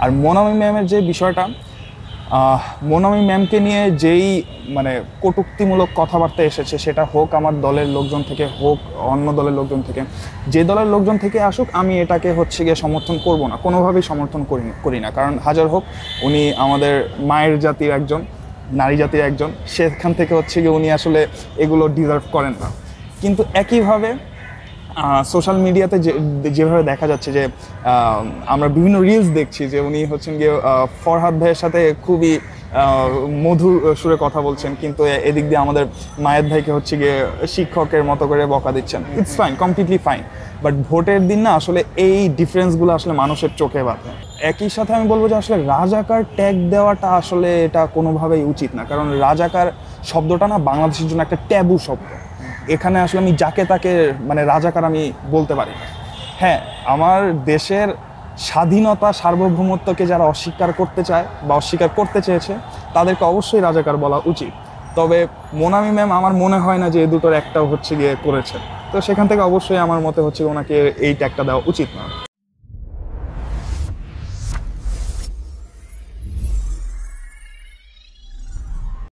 আর মোনামি ম্যামের যে বিষয়টা, মোনামি ম্যামকে নিয়ে যেই মানে কটূক্তিমূলক কথাবার্তা এসেছে, সেটা হোক আমার দলের লোকজন থেকে, হোক অন্য দলের লোকজন থেকে, যে দলের লোকজন থেকে আসুক, আমি এটাকে হচ্ছে গিয়ে সমর্থন করব না, কোনোভাবেই সমর্থন করি না। কারণ হাজার হোক উনি আমাদের মায়ের জাতির একজন, নারী জাতির একজন, সেখান থেকে হচ্ছে গিয়ে উনি আসলে এগুলো ডিজার্ভ করেন না। কিন্তু একইভাবে সোশ্যাল মিডিয়াতে যেভাবে দেখা যাচ্ছে যে আমরা বিভিন্ন রিলস দেখছি যে উনি হচ্ছেন গিয়ে ফরহাদ ভাইয়ের সাথে খুবই মধুর সুরে কথা বলছেন, কিন্তু এদিক দিয়ে আমাদের মায়ের ভাইকে হচ্ছে গিয়ে শিক্ষকের মতো করে বকা দিচ্ছেন। It's fine, completely fine, but ভোটের দিন না আসলে এই ডিফারেন্সগুলো আসলে মানুষের চোখে বাঁধে। একই সাথে আমি বলবো যে আসলে রাজাকার ট্যাগ দেওয়াটা আসলে এটা কোনোভাবেই উচিত না, কারণ রাজাকার শব্দটা না বাংলাদেশের জন্য একটা ট্যাবু শব্দ। এখানে আসলে আমি যাকে তাকে মানে রাজাকার আমি বলতে পারি না। হ্যাঁ, আমার দেশের স্বাধীনতা সার্বভৌমত্বকে যারা অস্বীকার করতে চায় বা অস্বীকার করতে চেয়েছে, তাদেরকে অবশ্যই রাজাকার বলা উচিত। তবে মোনামি ম্যাম আমার মনে হয় না যে এই দুটোর একটাও হচ্ছে গিয়ে করেছে, তো সেখান থেকে অবশ্যই আমার মতে হচ্ছে ওনাকে এই ট্যাগটা দেওয়া উচিত না।